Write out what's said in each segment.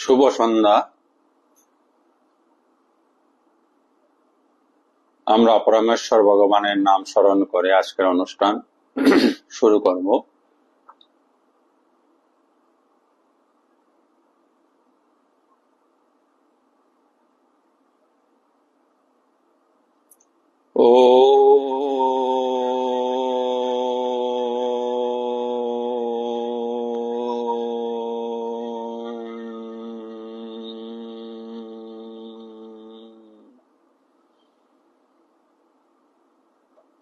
শুভ সন্ধ্যা। আমরা পরমেশ্বর ভগবানের নাম স্মরণ করে আজকের অনুষ্ঠান শুরু করব। ও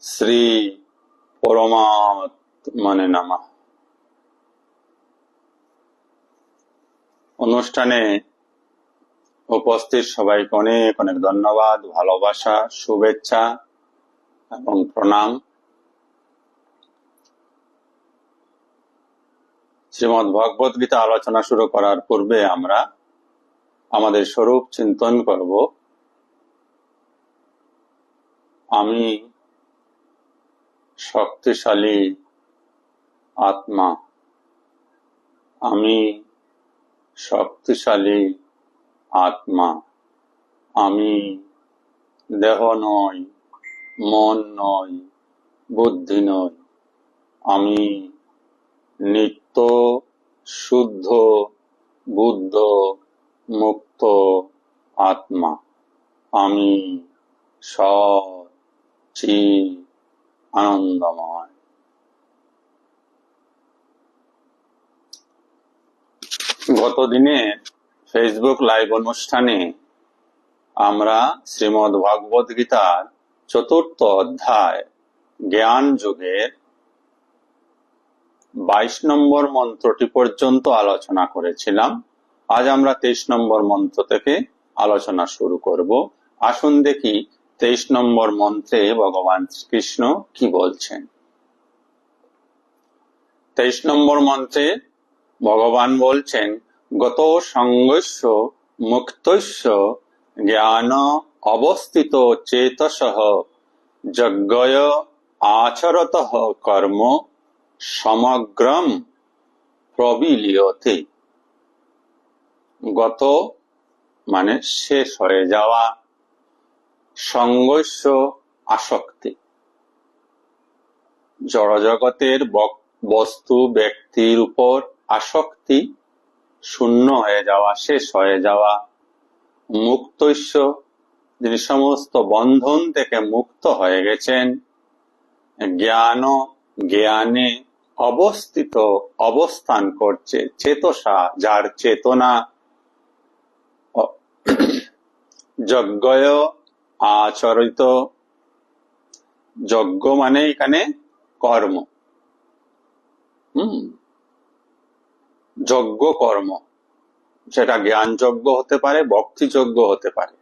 শ্রী পরমাত্মনে নমঃ। অনুষ্ঠানে উপস্থিত সবাইকে অনেক অনেক ধন্যবাদ, ভালোবাসা, শুভেচ্ছা এবং প্রণাম। শ্রীমদ্ ভগবদ গীতা আলোচনা শুরু করার পূর্বে আমরা আমাদের স্বরূপ চিন্তন করব। আমি শক্তিশালী আত্মা, আমি শক্তিশালী আত্মা, আমি দেহ নই, মন নই, বুদ্ধি নই, আমি নিত্য শুদ্ধ বুদ্ধ মুক্ত আত্মা, আমি সচিৎ আনন্দময়। গতদিনে ফেসবুক লাইভ অনুষ্ঠানে আমরা শ্রীমদ্ ভগবদ গীতার ৪র্থ অধ্যায় জ্ঞান যুগের ২২ নম্বর মন্ত্রটি পর্যন্ত আলোচনা করেছিলাম। আজ আমরা ২৩ নম্বর মন্ত্র থেকে আলোচনা শুরু করব। আসুন দেখি ২৩ নম্বর মন্ত্রে ভগবান শ্রীকৃষ্ণ কি বলছেন। ২৩ নম্বর মন্ত্রে ভগবান বলছেন, গত সঙ্গস্য মুক্তস্য জ্ঞান অবস্থিত চেতসঃ যজ্ঞয় আচরতঃ কর্ম সমগ্রম প্রবিলীয়তে। গত মানে শেষ হয়ে যাওয়া, সঙ্গস্য আসক্তি, জড়জগতের বস্তু ব্যক্তির উপর আসক্তি শূন্য হয়ে যাওয়া, শেষ হয়ে যাওয়া। মুক্তস্য, যিনি সমস্ত বন্ধন থেকে মুক্ত হয়ে গেছেন। জ্ঞান, জ্ঞানে অবস্থিত, অবস্থান করছে। চেতসা, যার চেতনা। যজ্ঞয় আচরিত, যজ্ঞ মানে এখানে কর্ম, যজ্ঞ কর্ম, সেটা জ্ঞান যজ্ঞ হতে পারে, ভক্তি যজ্ঞ হতে পারে,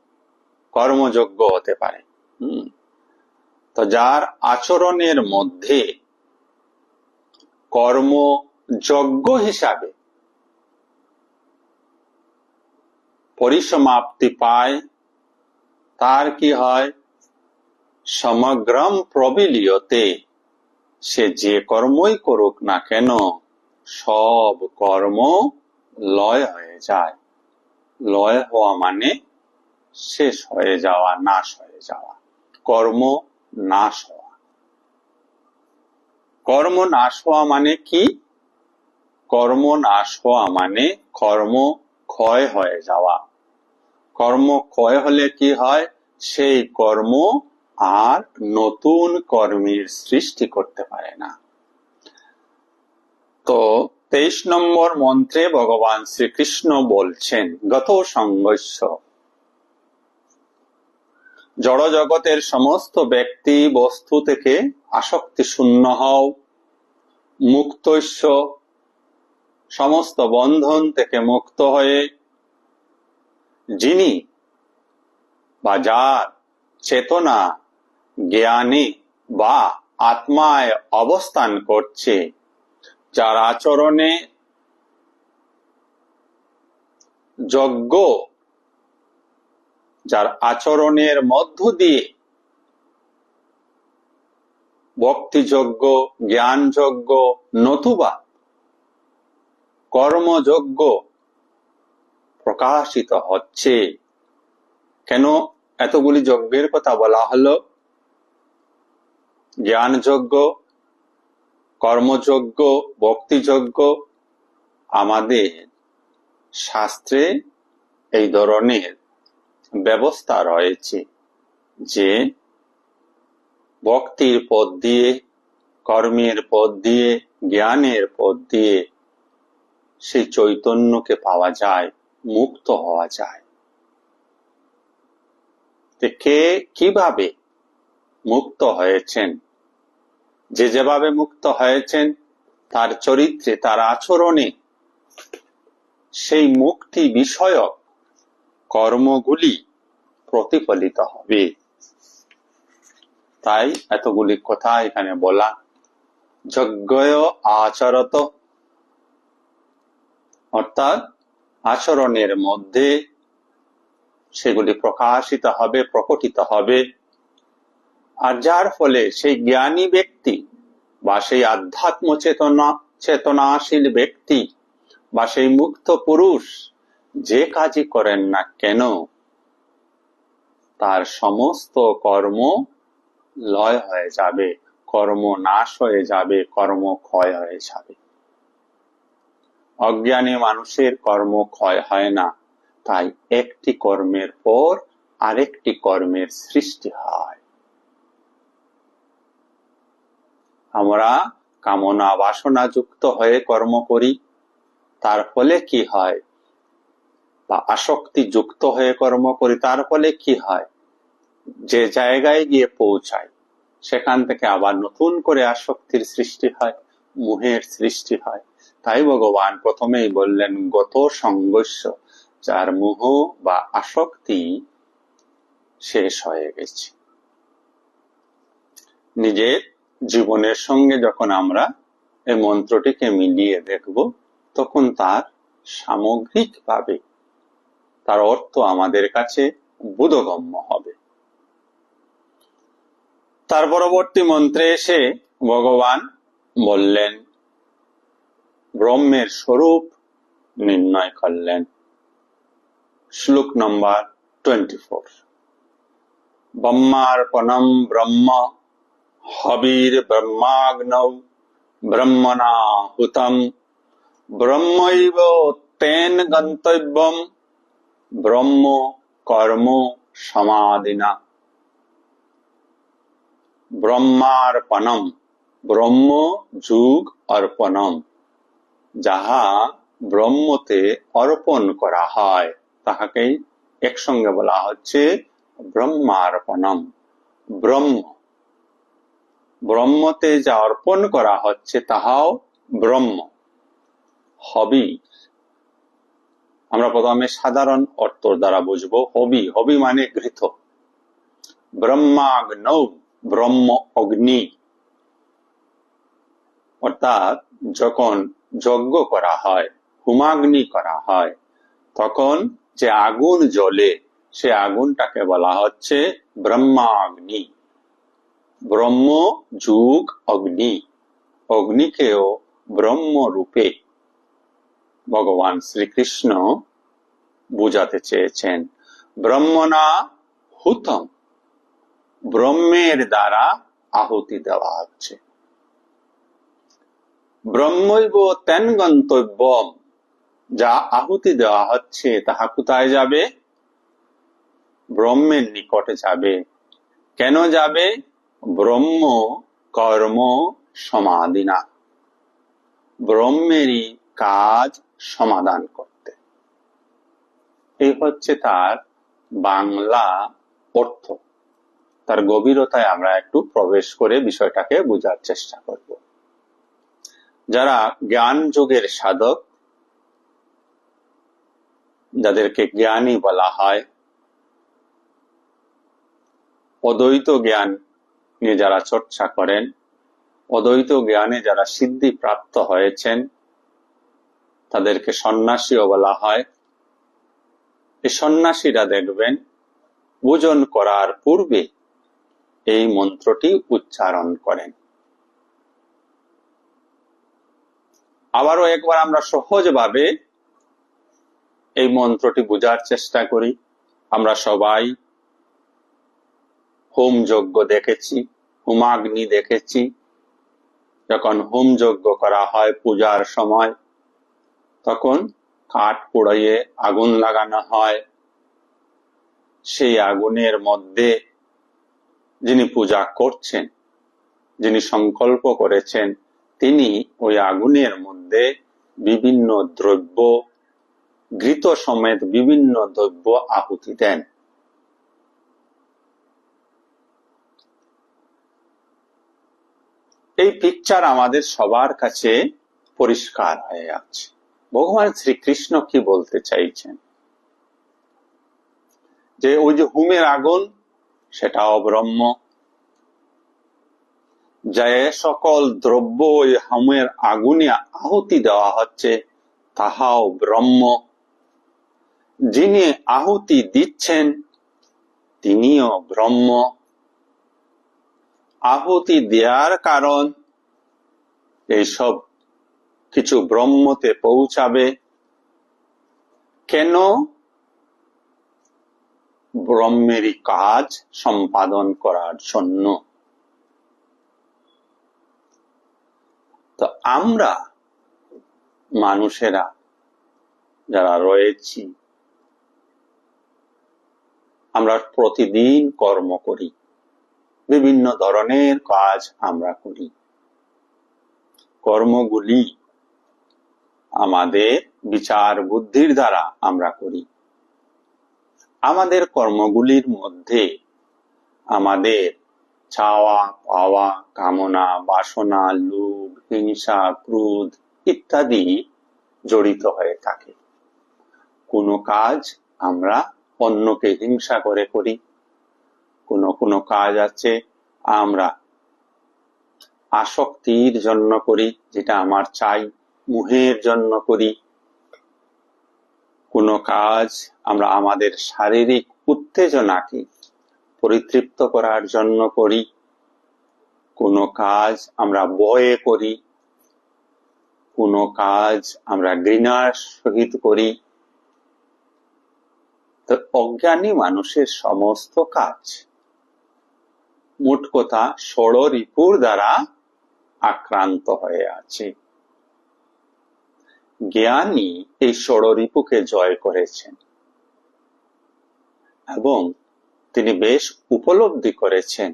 কর্মযজ্ঞ হতে পারে। তো যার আচরণের মধ্যে কর্মযজ্ঞ হিসাবে পরিসমাপ্তি পায়, তার কি হয়? সমগ্রম প্রবিলীয়তে, সে যে কর্মই করুক না কেন সব কর্ম লয় হয়ে যায়। লয় হওয়া মানে শেষ হয়ে যাওয়া, নাশ হয়ে যাওয়া, কর্ম নাশ হওয়া। কর্ম নাশ হওয়া মানে কি? কর্ম নাশ হওয়া মানে কর্ম ক্ষয় হয়ে যাওয়া। কর্ম ক্ষয় হলে কি হয়? সেই কর্ম আর নতুন কর্মের সৃষ্টি করতে পারে না। তো ২৩ নম্বর মন্ত্রে ভগবান শ্রীকৃষ্ণ বলছেন, গত সঙ্গস্য, জড় জগতের সমস্ত ব্যক্তি বস্তু থেকে আসক্তি শূন্য হও। মুক্তস্য, সমস্ত বন্ধন থেকে মুক্ত হয়ে, যিনি বা যার চেতনা জ্ঞানে বা আত্মায় অবস্থান করছে, যার আচরণে যজ্ঞ, যার আচরণের মধ্য দিয়ে ভক্তিযজ্ঞ, জ্ঞানযজ্ঞ নতুবা কর্মযজ্ঞ প্রকাশিত হচ্ছে। কেন এতগুলি যজ্ঞের কথা বলা হলো? জ্ঞানযজ্ঞ, কর্মযজ্ঞ, ভক্তিযজ্ঞ। আমাদের শাস্ত্রে এই ধরনের ব্যবস্থা রয়েছে যে ভক্তির পথ দিয়ে, কর্মের পথ দিয়ে, জ্ঞানের পথ দিয়ে সেই চৈতন্যকে পাওয়া যায়, মুক্ত হওয়া যায়। কে কিভাবে মুক্ত হয়েছেন? যে যেভাবে মুক্ত হয়েছেন তার চরিত্রে, তার আচরণে সেই মুক্তি বিষয়ক কর্মগুলি প্রতিফলিত হবে। তাই এতগুলি কথা এখানে বলা। যজ্ঞ আচরত, অর্থাৎ আচরণের মধ্যে সেগুলি প্রকাশিত হবে, প্রকটিত হবে। আর যার ফলে সেই জ্ঞানী ব্যক্তি বা সেই আধ্যাত্ম চেতনাশীল ব্যক্তি বা সেই মুক্ত পুরুষ যে কাজই করেন না কেন, তার সমস্ত কর্ম লয় হয়ে যাবে, কর্ম নাশ হয়ে যাবে, কর্ম ক্ষয় হয়ে যাবে। অজ্ঞানী মানুষের কর্ম ক্ষয় হয় না, তাই একটি কর্মের পর আরেকটি কর্মের সৃষ্টি হয়। আমরা কামনা বাসনা যুক্ত হয়ে কর্ম করি, তার ফলে কি হয়? বা আসক্তি যুক্ত হয়ে কর্ম করি, তার ফলে কি হয়? যে জায়গায় গিয়ে পৌঁছায় সেখান থেকে আবার নতুন করে আসক্তির সৃষ্টি হয়, মোহের সৃষ্টি হয়। তাই ভগবান প্রথমেই বললেন গত সংঘর্ষ, যার মোহ বা আসক্তি শেষ হয়ে গেছে। নিজের জীবনের সঙ্গে যখন আমরা এই মন্ত্রটিকে মিলিয়ে দেখব, তখন তার সামগ্রিকভাবে তার অর্থ আমাদের কাছে বোধগম্য হবে। তার পরবর্তী মন্ত্রে এসে ভগবান বললেন, ব্রহ্মের স্বরূপ নির্ণয় করলেন। শ্লোক নম্বর 24। ব্রহ্মার্পণম ব্রহ্ম হবির ব্রহ্মাগ্নৌ ব্রহ্মণাহুতম ব্রহ্মৈব তেন গন্তব্যম ব্রহ্ম কর্ম সমাধিনা। ব্রহ্মার্পণম, ব্রহ্ম যুগ অর্পণম, যাহা ব্রহ্মতে অর্পণ করা হয় তাহাকেই একসঙ্গে বলা হচ্ছে ব্রহ্মার্পণম। ব্রহ্ম, ব্রহ্মতে যা অর্পণ করা হচ্ছে তাহাও ব্রহ্ম। হবি, আমরা প্রথমে সাধারণ অর্থ দ্বারা বুঝবো। হবি, হবি মানে ঘৃত। ব্রহ্মাগ্নৌ, ব্রহ্ম অগ্নি, অর্থাৎ যখন যজ্ঞ করা হয়, হোমাগ্নি করা হয়, তখন যে আগুন জ্বলে সে আগুনটাকে বলা হচ্ছে ব্রহ্মাগ্নি। ব্রহ্ম যুগ অগ্নি, অগ্নিকেও ব্রহ্ম রূপে ভগবান শ্রীকৃষ্ণ বুঝাতে চেয়েছেন। ব্রহ্মণা হুতম, ব্রহ্মের দ্বারা আহুতি দেওয়া হচ্ছে। ব্রহ্মৈব তেন গন্তব্যম, যা আহুতি দেওয়া হচ্ছে তাহা কোথায় যাবে? ব্রহ্মের নিকটে যাবে। কেন যাবে? ব্রহ্ম কর্ম সমাধিনা, ব্রহ্মেরই কাজ সমাধান করতে। এই হচ্ছে তার বাংলা অর্থ। তার গভীরতায় আমরা একটু প্রবেশ করে বিষয়টাকে বোঝার চেষ্টা করব। যারা জ্ঞান যোগের সাধক, যাদেরকে জ্ঞানী বলা হয়, অদ্বৈত জ্ঞান নিয়ে যারা চর্চা করেন, অদ্বৈত জ্ঞানে যারা সিদ্ধি প্রাপ্ত হয়েছেন, তাদেরকে সন্ন্যাসীও বলা হয়। এই সন্ন্যাসীরা দেখবেন পূজন করার পূর্বে এই মন্ত্রটি উচ্চারণ করেন। আবারও একবার আমরা সহজভাবে এই মন্ত্রটি বোঝার চেষ্টা করি। আমরা সবাই হোম যজ্ঞ দেখেছি, হোমাগ্নি দেখেছি। যখন হোম যজ্ঞ করা হয় পূজার সময়, তখন কাঠ পোড়াইয়ে আগুন লাগানো হয়। সেই আগুনের মধ্যে যিনি পূজা করছেন, যিনি সংকল্প করেছেন, তিনি ওই আগুনের মধ্যে বিভিন্ন দ্রব্য, ঘৃত সমেত বিভিন্ন দ্রব্য আহুতি দেন। এই পিকচার আমাদের সবার কাছে পরিষ্কার হয়ে আছে। ভগবান শ্রীকৃষ্ণ কি বলতে চাইছেন, যে ওই যে হোমের আগুন, সেটাও ব্রহ্ম। যে সকল দ্রব্য ওই হোমের আগুনে আহুতি দেওয়া হচ্ছে, তাহাও ব্রহ্ম। যিনি আহুতি দিচ্ছেন, তিনিও ব্রহ্ম। আহুতি দেওয়ার কারণ এইসব কিছু ব্রহ্মতে পৌঁছাবে। কেন? ব্রহ্মেরই কাজ সম্পাদন করার জন্য। তো আমরা মানুষেরা যারা রয়েছি, আমরা প্রতিদিন কর্ম করি, বিভিন্ন ধরনের কাজ আমরা করি। কর্মগুলি আমাদের বিচার বুদ্ধির দ্বারা আমরা করি। আমাদের কর্মগুলির মধ্যে আমাদের চাওয়া পাওয়া, কামনা, বাসনা, লোভ, হিংসা, ক্রোধ ইত্যাদি জড়িত হয়ে থাকে। কোনো কাজ আমরা অন্যকে হিংসা করে করি, কোনো কাজ আছে আমরা আসক্তির জন্য করি, যেটা আমার চাই, মোহের জন্য করি। কোনো কাজ আমরা আমাদের শারীরিক উত্তেজনাকে পরিতৃপ্ত করার জন্য করি। কোনো কাজ আমরা ভয়ে করি, কোনো কাজ আমরা ঘৃণার সহিত করি। তো অজ্ঞানী মানুষের সমস্ত কাজ মোট কথা ষড়রিপুর দ্বারা আক্রান্ত হয়ে আছে। জ্ঞানী এই ষড়রিপুকে জয় করেছেন এবং তিনি বেশ উপলব্ধি করেছেন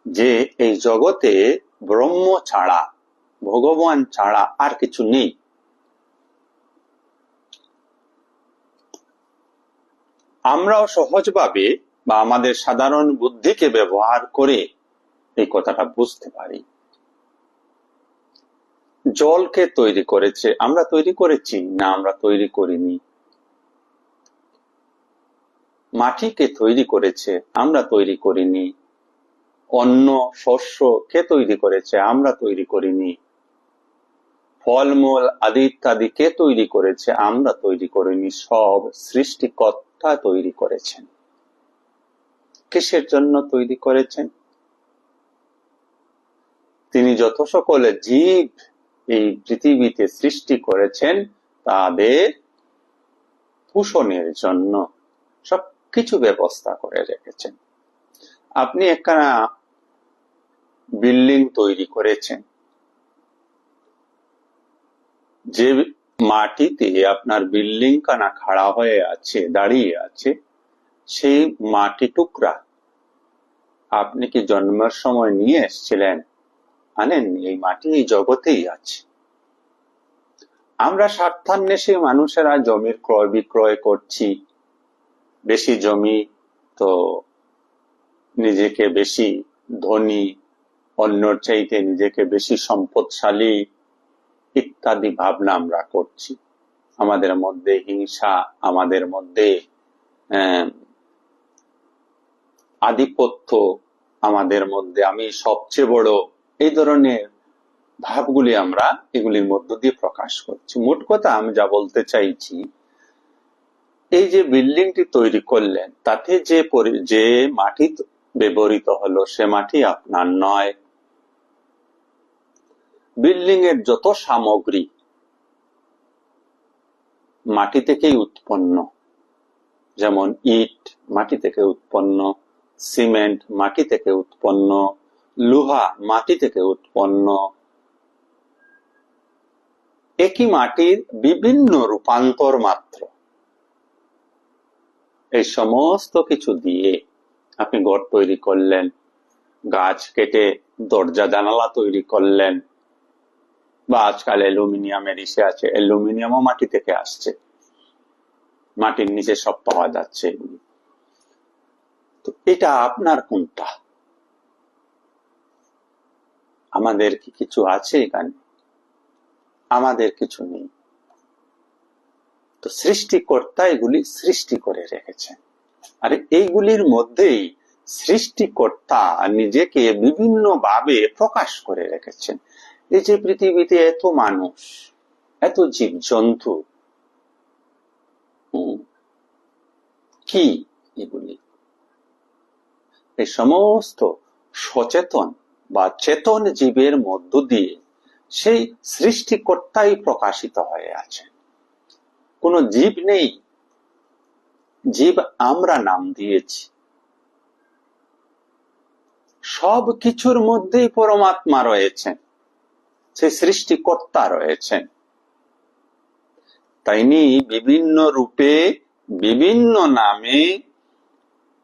যে এই জগতে ব্রহ্ম ছাড়া, ভগবান ছাড়া আর কিছু নেই। আমরাও সহজভাবে বা আমাদের সাধারণ বুদ্ধিকে ব্যবহার করে এই কথাটা বুঝতে পারি। জলকে তৈরি করেছে, আমরা তৈরি করেছি না? আমরা তৈরি করিনি। মাটিকে তৈরি করেছে, আমরা তৈরি করিনি। অন্ন শস্য কে তৈরি করেছে? আমরা তৈরি করিনি। ফলমূল আদি ইত্যাদি কে তৈরি করেছে? আমরা তৈরি করিনি। সব সৃষ্টিকর্তা তৈরি করেছেন। কিসের জন্য তৈরি করেছেন? তিনি যত সকল জীব এই পৃথিবীতে সৃষ্টি করেছেন, তাদের পোষণের জন্য সবকিছু ব্যবস্থা করে রেখেছেন। আপনি একখানা বিল্ডিং তৈরি করেছেন, যে মাটিতে আপনার বিল্ডিং খানা খাড়া হয়ে আছে, দাঁড়িয়ে আছে, সেই মাটি টুকরা আপনি কি জন্মের সময় নিয়ে এসেছিলেন? আনেননি। এই মাটি এই জগতেই আছে। আমরা স্বার্থান্বেষী মানুষেরা জমির ক্রয় বিক্রয় করছি। বেশি জমি তো নিজেকে বেশি ধনী, অন্যর চাইতে নিজেকে বেশি সম্পদশালী ইত্যাদি ভাবনা আমরা করছি। আমাদের মধ্যে হিংসা, আমাদের মধ্যে আধিপত্য, আমাদের মধ্যে আমি সবচেয়ে বড়, এই ধরনের ভাবগুলি আমরা এগুলির মধ্য দিয়ে প্রকাশ করছি। মোট কথা আমি যা বলতে চাইছি, এই যে বিল্ডিংটি তৈরি করলেন, তাতে যে মাটি ব্যবহৃত হলো, সে মাটি আপনার নয়। বিল্ডিং এর যত সামগ্রী, মাটি থেকেই উৎপন্ন, যেমন ইট মাটি থেকে উৎপন্ন, সিমেন্ট মাটি থেকে উৎপন্ন, লোহা মাটি থেকে উৎপন্ন। একই মাটির বিভিন্ন রূপান্তর মাত্র। এই সমস্ত কিছু দিয়ে আপনি ঘর তৈরি করলেন, গাছ কেটে দরজা জানালা তৈরি করলেন, বা আজকাল অ্যালুমিনিয়ামের ইসে আছে, অ্যালুমিনিয়ামও মাটি থেকে আসছে, মাটির নিচে সব পাওয়া যাচ্ছে এগুলি। তো এটা আপনার কোনটা? আমাদের কি কিছু আছে এখানে? আমাদের কিছু নেই। তো সৃষ্টিকর্তা এগুলি সৃষ্টি করে রেখেছেন, আর এইগুলির মধ্যেই সৃষ্টিকর্তা নিজেকে বিভিন্ন ভাবে প্রকাশ করে রেখেছেন। এই যে পৃথিবীতে এত মানুষ, এত জীবজন্তু, কি এগুলি? এই সমস্ত সচেতন বা চেতন জীবের মধ্য দিয়ে সেই সৃষ্টিকর্তাই প্রকাশিত হয়ে আছে। কোন জীব নেই, জীব আমরা নাম দিয়েছি। সব কিছুর মধ্যেই পরমাত্মা রয়েছেন, সেই সৃষ্টিকর্তা রয়েছেন। তাইনি বিভিন্ন রূপে, বিভিন্ন নামে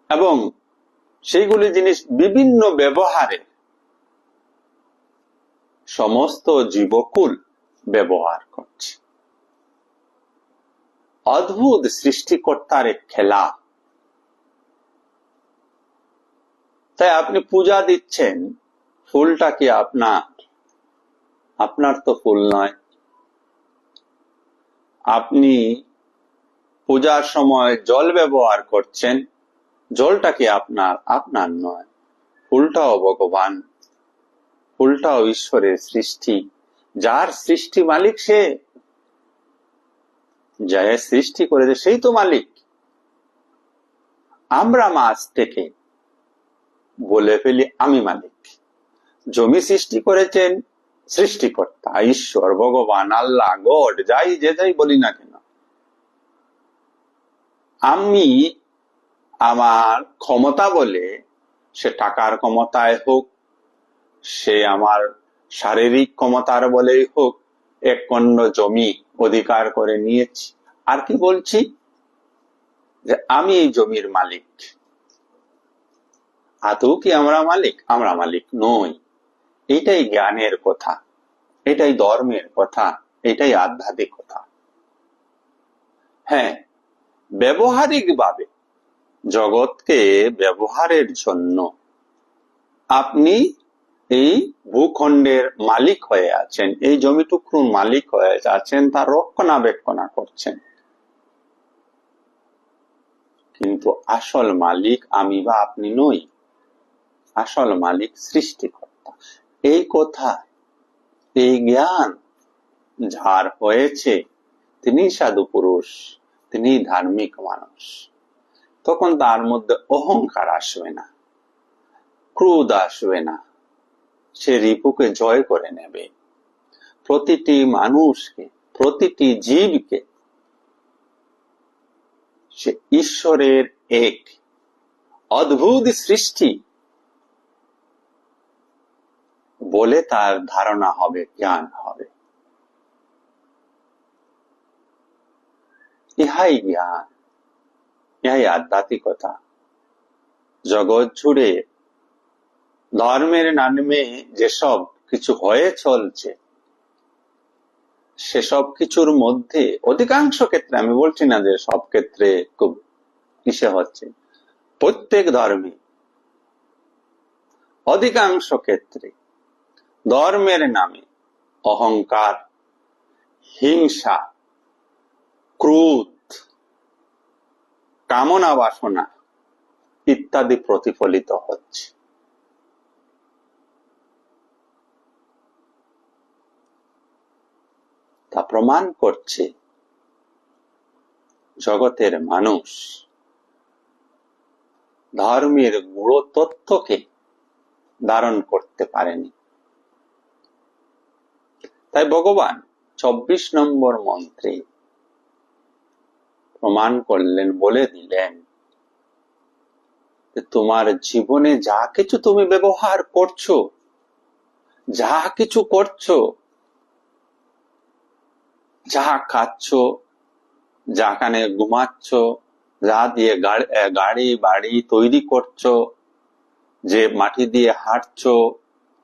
এবং সেইগুলি জিনিস বিভিন্ন ব্যবহারে সমস্ত জীবকুল ব্যবহার করছে। অদ্ভুত সৃষ্টিকর্তার এক খেলা। তাই আপনি পূজা দিচ্ছেন, ফুলটা কি আপনার? আপনার তো ফুল নয়। আপনি পূজার সময় জল ব্যবহার করছেন, জলটা কি আপনার? আপনার নয়। ফুলটাও ভগবান, ফুলটাও ঈশ্বরের সৃষ্টি। যার সৃষ্টি মালিক সে, যা সৃষ্টি করেছে সেই তো মালিক। আমরা মাছ থেকে বলে ফেলি আমি মালিক। জমি সৃষ্টি করেছেন সৃষ্টিকর্তা, ঈশ্বর, ভগবান, আল্লাহ, গড, যাই যে যাই বলি না কেন। আমি আমার ক্ষমতা বলে, সে টাকার ক্ষমতায় হোক, সে আমার শারীরিক ক্ষমতার বলেই হোক, এক খণ্ড জমি অধিকার করে নিয়েছি। আর কি বলছি? যে আমি এই জমির মালিক। আদৌ কি আমরা মালিক? আমরা মালিক নই। এটাই জ্ঞানের কথা, এটাই ধর্মের কথা, এটাই আধ্যাত্মিক কথা। হ্যাঁ, ব্যবহারিক ভাবে জগৎকে ব্যবহারের জন্য আপনি এই ভূখণ্ডের মালিক হয়ে আছেন, এই জমিটুকরুর মালিক হয়ে আছেন, তার রক্ষণাবেক্ষণা করছেন। কিন্তু আসল মালিক আমি বা আপনি নই, আসল মালিক সৃষ্টিকর্তা। এই কথা, এই জ্ঞান যার হয়েছে, তিনি সাধু পুরুষ, তিনি ধার্মিক মানুষ। তখন তার মধ্যে অহংকার আসবে না, ক্রোধ আসবে না, সে রিপুকে জয় করে নেবে। প্রতিটি মানুষকে, প্রতিটি জীবকে সে ঈশ্বরের এক অদ্ভুত সৃষ্টি বলে তার ধারণা হবে, জ্ঞান হবে। ইহাই জ্ঞান, ইহাই আধ্যাত্মিকতা। জগৎ জুড়ে ধর্মের নামে যেসব কিছু হয়ে চলছে, সেসব কিছুর মধ্যে অধিকাংশ ক্ষেত্রে, আমি বলছি না যে সব ক্ষেত্রে খুব কিসে হচ্ছে, প্রত্যেক ধর্মে অধিকাংশ ক্ষেত্রে ধর্মের নামে অহংকার, হিংসা, ক্রোধ, কামনা বাসনা ইত্যাদি প্রতিফলিত হচ্ছে। তা প্রমাণ করছে জগতের মানুষ ধর্মের গূঢ় তত্ত্বকে ধারণ করতে পারেনি। তাই ভগবান ২৪ নম্বর মন্ত্রে প্রমাণ করলেন, বলে দিলেন যে তোমার জীবনে যা কিছু তুমি ব্যবহার করছো, যা কিছু করছো, যা খাচ্ছ, যাখানে ঘুমাচ্ছ, যা দিয়ে গাড়ি বাড়ি তৈরি করছো, যে মাটি দিয়ে হাঁটছো,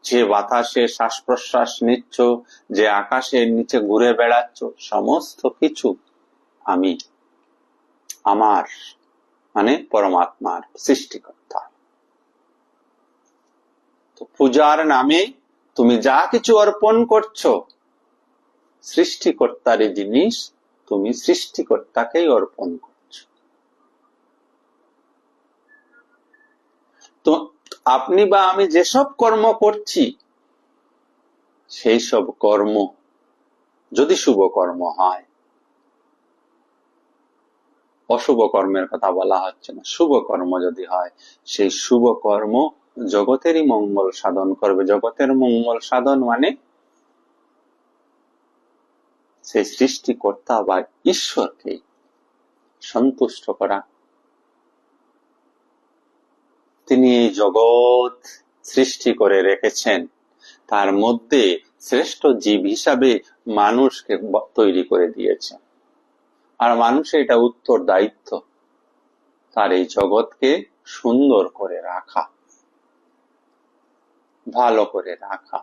যে বাতাসে শ্বাস প্রশ্বাস নিচ্ছ, যে আকাশের নিচে ঘুরে বেড়াচ্ছ, সমস্ত কিছু আমি, আমার মানে পরমাত্মার সৃষ্টিকর্তা। তো পূজার নামে তুমি যা কিছু অর্পণ করছো, সৃষ্টিকর্তারই জিনিস তুমি সৃষ্টিকর্তাকেই অর্পণ করছো। তো আপনি বা আমি যেসব কর্ম করছি, সেই সব কর্ম যদি শুভ কর্ম হয়, অশুভ কর্মের কথা বলা হচ্ছে না, শুভ কর্ম যদি হয়, সেই শুভ কর্ম জগতেরই মঙ্গল সাধন করবে। জগতের মঙ্গল সাধন মানে সেই সৃষ্টিকর্তা বা ঈশ্বরকে সন্তুষ্ট করা। তিনি এই জগৎ সৃষ্টি করে রেখেছেন, তার মধ্যে শ্রেষ্ঠ জীব হিসাবে মানুষকে তৈরি করে দিয়েছেন। আর মানুষের এটা উত্তর দায়িত্ব, তার এই জগৎকে সুন্দর করে রাখা, ভালো করে রাখা।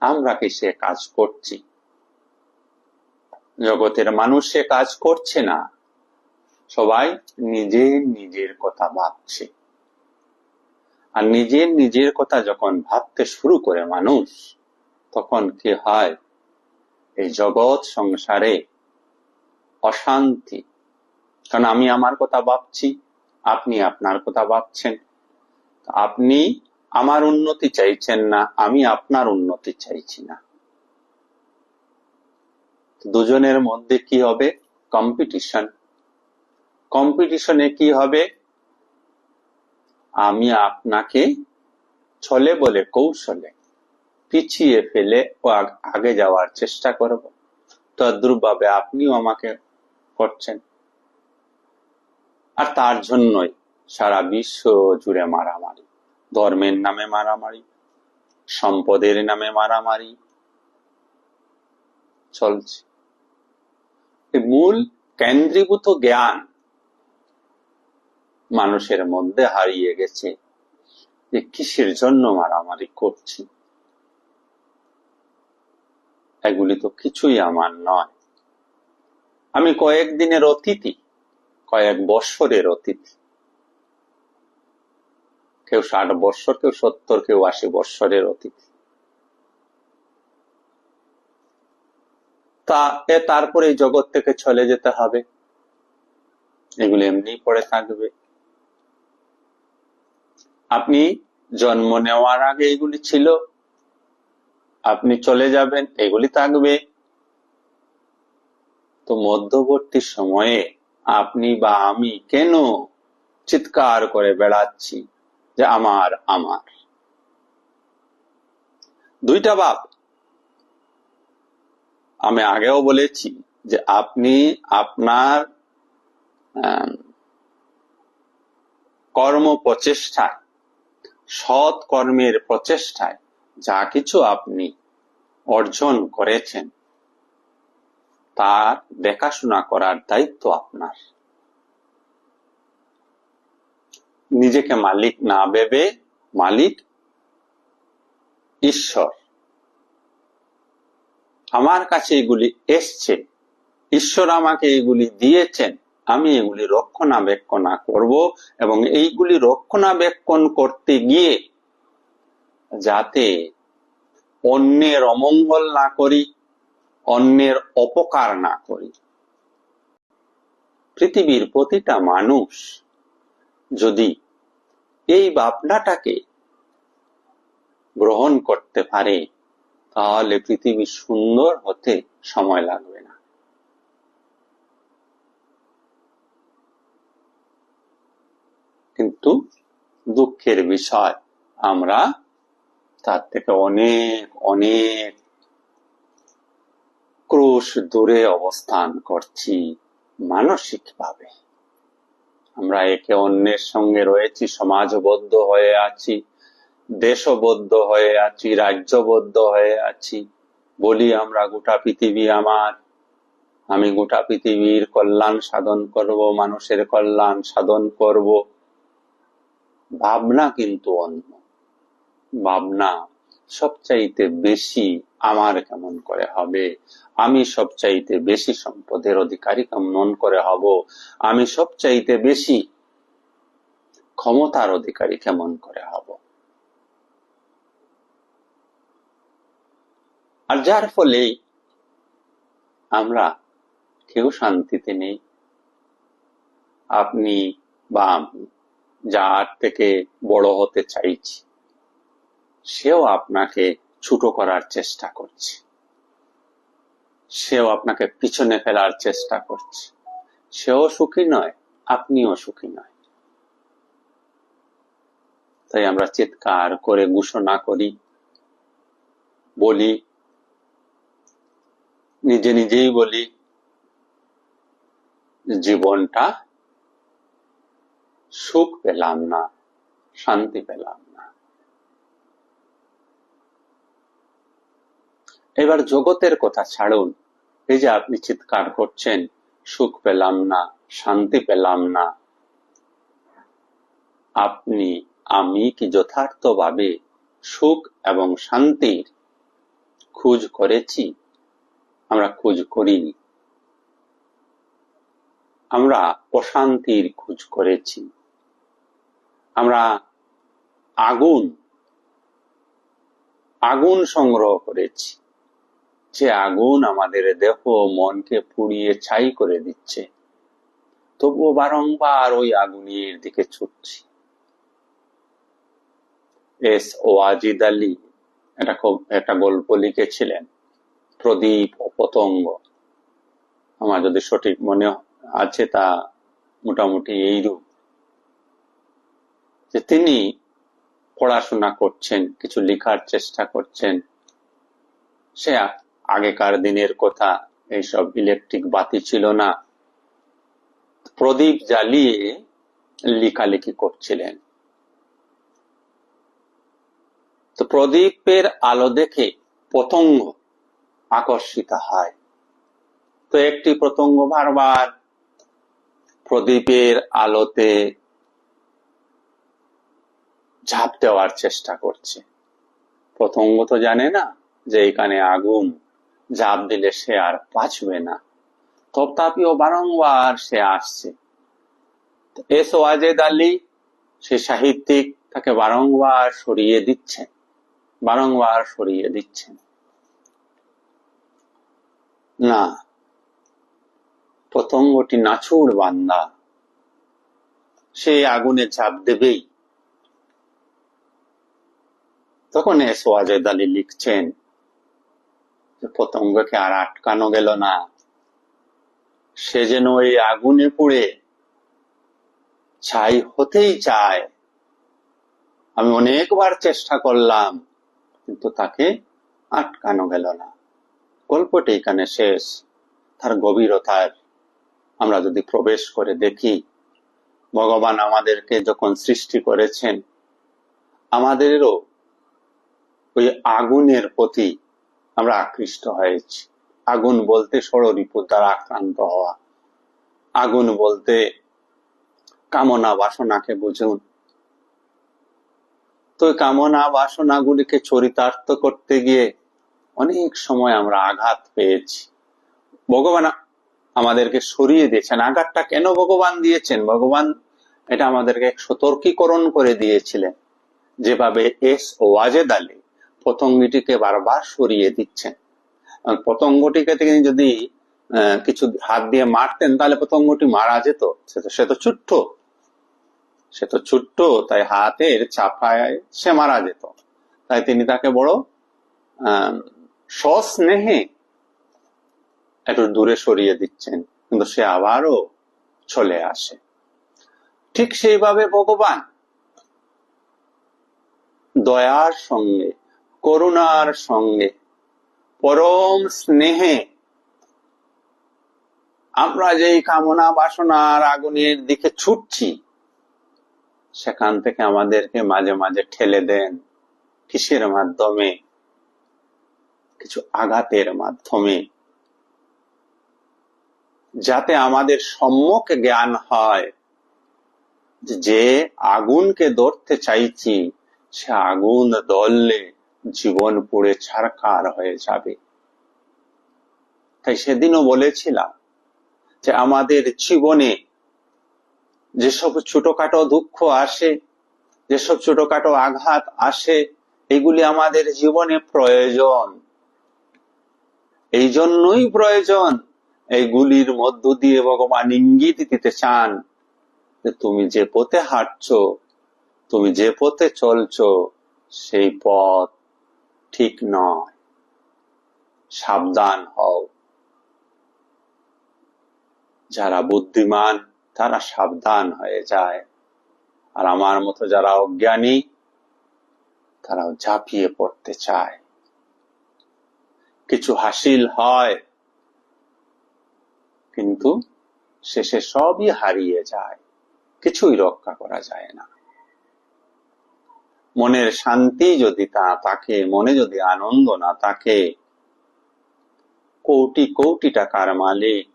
আমরা কি সে কাজ করছি? জগতের মানুষ সে কাজ করছে না, সবাই নিজের নিজের কথা ভাবছে। আর নিজের নিজের কথা যখন ভাবতে শুরু করে মানুষ, তখন কি হয়? এই জগৎ সংসারে অশান্তি। কারণ আমি আমার কথা ভাবছি, আপনি আপনার কথা ভাবছেন। আপনি আমার উন্নতি চাইছেন না, আমি আপনার উন্নতি চাইছি না। দুজনের মধ্যে কি হবে? কম্পিটিশন। কম্পিটিশনে কি হবে? আমি আপনাকে ছলে বলে কৌশলে পিছিয়ে ফেলে ও আগে যাওয়ার চেষ্টা করব, তদ্রূপ ভাবে আপনিও আমাকে করছেন। আর তার জন্যই সারা বিশ্ব জুড়ে মারামারি, ধর্মের নামে মারামারি, সম্পদের নামে মারামারি চলছে। মূল কেন্দ্রীভূত জ্ঞান মানুষের মধ্যে হারিয়ে গেছে, যে কিসের জন্য মারামারি করছি। এগুলি তো কিছুই আমার নয়। আমি কয়েকদিনের অতিথি, কয়েক বৎসরের অতিথি। কেউ 60 বৎসর, কেউ 70, কেউ 80 বৎসরের অতিথি। তারপরে এই জগৎ থেকে চলে যেতে হবে। এগুলি এমনি পড়ে থাকবে। আপনি জন্ম নেওয়ার আগে এগুলি ছিল, আপনি চলে যাবেন, এগুলি থাকবে। তো মধ্যবর্তী সময়ে আপনি বা আমি কেন চিৎকার করে বেড়াচ্ছি যে আমার আমার? দুইটা ভাব। আমি আগেও বলেছি যে আপনি আপনার কর্ম প্রচেষ্টায়, সৎ কর্মের প্রচেষ্টায় যা কিছু আপনি অর্জন করেছেন, তার দেখাশোনা করার দায়িত্ব আপনার। নিজেকে মালিক না ভেবে মালিক ঈশ্বর। আমার কাছে এগুলি এসছে, ঈশ্বর আমাকে এগুলি দিয়েছেন, আমি এগুলি রক্ষণাবেক্ষণ করব, এবং এইগুলি রক্ষণাবেক্ষণ করতে গিয়ে যাতে অন্যের অমঙ্গল না করি, অন্যের অপকার না করি। পৃথিবীর প্রতিটা মানুষ যদি এই ভাবনাটাকে গ্রহণ করতে পারে, তাহলে পৃথিবী সুন্দর হতে সময় লাগবে না। কিন্তু দুঃখের বিষয়, আমরা তার থেকে অনেক অনেক ক্রোশ দূরে অবস্থান করছি। মানসিকভাবে আমরা একে অন্যের সঙ্গে রয়েছি, সমাজবদ্ধ হয়ে আছি, দেশবদ্ধ হয়ে আছি, রাজ্যবদ্ধ হয়ে আছি। বলি আমরা গোটা পৃথিবী আমার, আমি গোটা পৃথিবীর কল্যাণ সাধন করব, মানুষের কল্যাণ সাধন করব। ভাবনা কিন্তু অন্য। ভাবনা সবচাইতে বেশি আমার কেমন করে হবে, আমি সবচাইতে বেশি সম্পদের অধিকারী কেমন করে হব, আমি সবচাইতে বেশি ক্ষমতার অধিকারী কেমন করে হব। আর যার ফলে আমরা কেউ শান্তিতে নেই। আপনি বা আমি যার থেকে বড় হতে চাইছি, সেও আপনাকে ছোট করার চেষ্টা করছে, সেও আপনাকে পিছনে ফেলার চেষ্টা করছে। সেও সুখী নয়, আপনিও সুখী নয়। তাই আমরা চিৎকার করে ঘোষণা করি, বলি, নিজে নিজেই বলি, জীবনটা সুখ পেলাম না, শান্তি পেলাম না। এবার জগতের কথা ছাড়ুন, এই যে আপনি চিৎকার করছেন, সুখ পেলাম না, শান্তি পেলাম না, আপনি আমি কি যথার্থভাবে সুখ এবং শান্তির খোঁজ করেছি? আমরা খোঁজ করিনি। আমরা অশান্তির খোঁজ করেছি। আমরা আগুন সংগ্রহ করেছি, যে আগুন আমাদের দেহ মনকে পুড়িয়ে ছাই করে দিচ্ছে, তবুও বারংবার ওই আগুনের দিকে ছুটছি। এস ওয়াজিদ আলী একটা গল্প লিখেছিলেন, প্রদীপ ও পতঙ্গ। আমার যদি সঠিক মনে আছে তা মোটামুটি এইরূপ, যে তিনি পড়াশোনা করছেন, কিছু লেখার চেষ্টা করছেন। সে আগেকার দিনের কথা, এইসব ইলেকট্রিক বাতি ছিল না, প্রদীপ জ্বালিয়ে লেখালেখি করছিলেন। তো প্রদীপের আলো দেখে পতঙ্গ আকর্ষিত হয়। তো একটি পতঙ্গ বারবার প্রদীপের আলোতে ঝাঁপ দেওয়ার চেষ্টা করছে। পতঙ্গ তো জানে না যে এখানে আগুন, ঝাঁপ দিলে সে আর বাঁচবে না, তথাপিও বারংবার সে আসছে। এস ওয়াজেদ আলী, সে সাহিত্যিক, তাকে বারংবার সরিয়ে দিচ্ছেন। না, পতঙ্গটি নাছুড় বান্দা, সে আগুনে ঝাঁপ দেবেই। তখন এস ওয়াজেদ আলী লিখছেন যে পতঙ্গকে আর আটকানো গেল না, সে যেন ওই আগুনে পুড়ে ছাই হতেই চায়। আমি অনেকবার চেষ্টা করলাম, কিন্তু তাকে আটকানো গেল না। গল্পটি এখানে শেষ। তার গভীরতার আমরা যদি প্রবেশ করে দেখি, ভগবান আমাদেরকে যখন সৃষ্টি করেছেন, আমাদেরও ওই আগুনের প্রতি আমরা আকৃষ্ট হয়েছি। আগুন বলতে ষড়রিপু দ্বারা আক্রান্ত হওয়া, আগুন বলতে কামনা বাসনাকে বুঝুন। তো কামনা বাসনাগুলিকে চরিতার্থ করতে গিয়ে অনেক সময় আমরা আঘাত পেয়েছি। ভগবান আমাদেরকে সরিয়ে দিয়েছেন। আঘাতটা কেন ভগবান দিয়েছেন? ভগবান এটা আমাদেরকে এক সতর্কীকরণ করে দিয়েছিলেন। যেভাবে এস ওয়াজেদ আলী পতঙ্গটিকে বারবার সরিয়ে দিচ্ছেন। পতঙ্গটিকে তিনি যদি কিছু হাত দিয়ে মারতেন, তাহলে পতঙ্গটি মারা যেত। সে তো ছোট্ট, তাই হাতের চাপায় সে মারা যেত। তাই তিনি তাকে বড় সস্নেহে একটু দূরে সরিয়ে দিচ্ছেন, কিন্তু সে আবারও চলে আসে। ঠিক সেইভাবে ভগবান দয়ার সঙ্গে, করুণার সঙ্গে, পরম স্নেহে আমরা যেই কামনা বাসনার আগুনের দিকে ছুটছি, সেখান থেকে আমাদেরকে মাঝে মাঝে ঠেলে দেন কিসের মাধ্যমে? কিছু আঘাতের মাধ্যমে, যাতে আমাদের সম্যক জ্ঞান হয় যে আগুনকে ধরতে চাইছি, সে আগুন ধরলে জীবন পুড়ে ছারখার হয়ে যাবে। তাই সেদিনও বলেছিলাম যে আমাদের জীবনে যেসব ছোটখাটো দুঃখ আসে, যেসব ছোটখাটো আঘাত আসে, এগুলি আমাদের জীবনে প্রয়োজন। এই জন্যই প্রয়োজন, এইগুলির মধ্য দিয়ে ভগবান ইঙ্গিত দিতে চান যে তুমি যে পথে হাঁটছো, তুমি যে পথে চলছো, সেই পথ ঠিক নয়, সাবধান হও। যারা বুদ্ধিমান তারা সাবধান হয়ে যায়, আর আমার মতো যারা অজ্ঞানী তারাও ঝাঁপিয়ে পড়তে চায়। কিছু হাসিল হয়, কিন্তু শেষে সবই হারিয়ে যায়, কিছুই রক্ষা করা যায় না। মনের শান্তি যদি তা থাকে, মনে যদি আনন্দ না থাকে, কোটি কোটি টাকার মালিক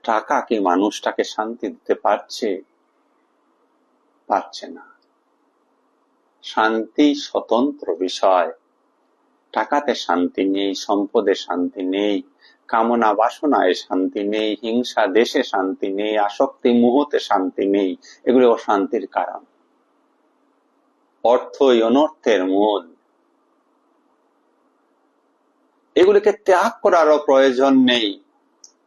টাকা কি মানুষটাকে শান্তি দিতে পারছে? পারছে না। শান্তি স্বতন্ত্র বিষয়। টাকাতে শান্তি নেই, সম্পদে শান্তি নেই, কামনা বাসনায় শান্তি নেই, হিংসা দেশে শান্তি নেই, আসক্তি মোহতে শান্তি নেই। এগুলি অশান্তির কারণ। অর্থই অনর্থের মূল। এগুলিকে ত্যাগ করারও প্রয়োজন নেই।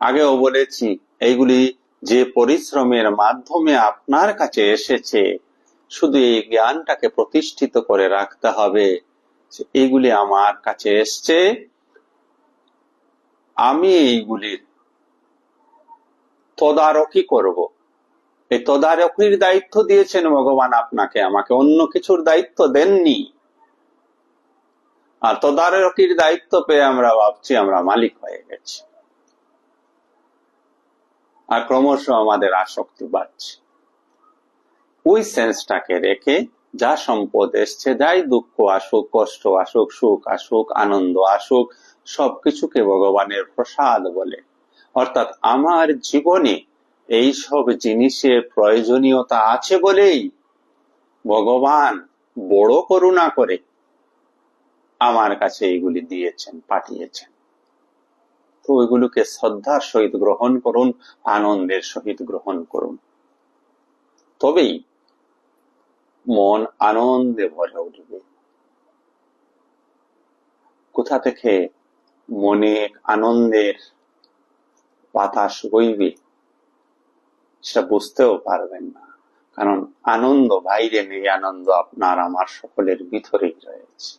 আগেও বলেছি, এইগুলি যে পরিশ্রমের মাধ্যমে আপনার কাছে এসেছে, শুধু এই জ্ঞানটাকে প্রতিষ্ঠিত করে রাখতে হবে। এইগুলি আমার কাছে এসছে, আমি এইগুলির তদারকি করব। এই তদারকির দায়িত্ব দিয়েছেন ভগবান আপনাকে, আমাকে। অন্য কিছুর দায়িত্ব দেননি। আর তদারকির দায়িত্ব পেয়ে আমরা ভাবছি আমরা মালিক হয়ে গেছি, আর ক্রমশ আমাদের আসক্তি বাড়ছে। ওই সেন্সটাকে রেখে যা সম্পদ এসছে, যাই দুঃখ আসুক, কষ্ট আসুক, সুখ আসুক, আনন্দ আসুক, সবকিছুকে ভগবানের প্রসাদ বলে। অর্থাৎ আমার জীবনে এই সব জিনিসের প্রয়োজনীয়তা আছে বলেই ভগবান বড় করুণা করে আমার কাছে এইগুলি দিয়েছেন, পাঠিয়েছেন। তো ওইগুলোকে শ্রদ্ধার সহিত গ্রহণ করুন, আনন্দের সহিত গ্রহণ করুন, তবেই মন আনন্দে ভরে উঠবে। কোথা থেকে মনে আনন্দের বাতাস বইবে সেটা বুঝতেও পারবেন না, কারণ আনন্দ বাইরে নেই, আনন্দ আপনার আমার সকলের ভিতরেই রয়েছে।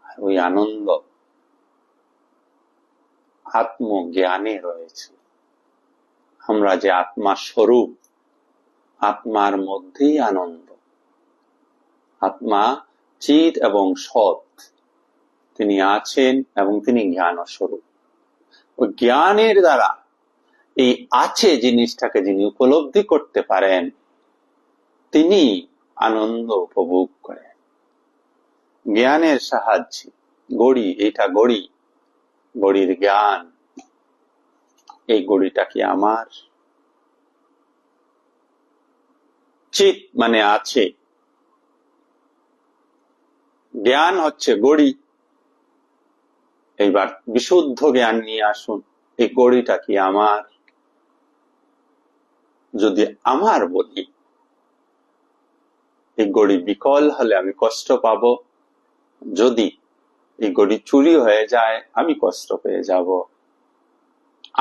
আর ওই আনন্দ আত্মজ্ঞানে রয়েছে। আমরা যে আত্মা স্বরূপ, আত্মার মধ্যেই আনন্দ। আত্মা চিৎ এবং সৎ, তিনি আছেন এবং তিনি জ্ঞান স্বরূপ। ওই জ্ঞানের দ্বারা এই আছে জিনিসটাকে যিনি উপলব্ধি করতে পারেন, তিনি আনন্দ উপভোগ করেন। জ্ঞানের সাহায্যে গড়ি, এটা গড়ি, গড়ির জ্ঞান। এই গড়িটা কি আমার? চিৎ মানে আছে, জ্ঞান হচ্ছে গড়ি। এইবার বিশুদ্ধ জ্ঞান নিয়ে আসুন, এই গড়িটা কি আমার? যদি আমার বলি, এই গড়ি বিকল হলে আমি কষ্ট পাবো। যদি এই গড়ি চুরি হয়ে যায়, আমি কষ্ট পেয়ে যাব।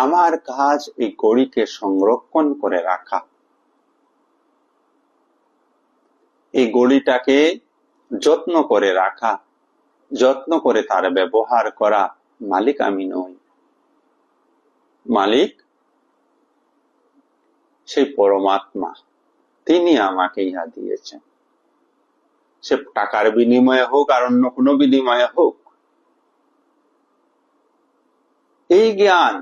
আমার কাজ এই গড়িকে সংরক্ষণ করে রাখা, এই গড়িটাকে যত্ন করে রাখা, যত্ন করে তার ব্যবহার করা। মালিক আমি নই, মালিক সেই পরমাত্মা, তিনি আমাকে ইহা দিয়েছেন। সে টাকার বিনিময়ে হোক আর অন্য কোনো বিনিময়ে হোক, এই জ্ঞান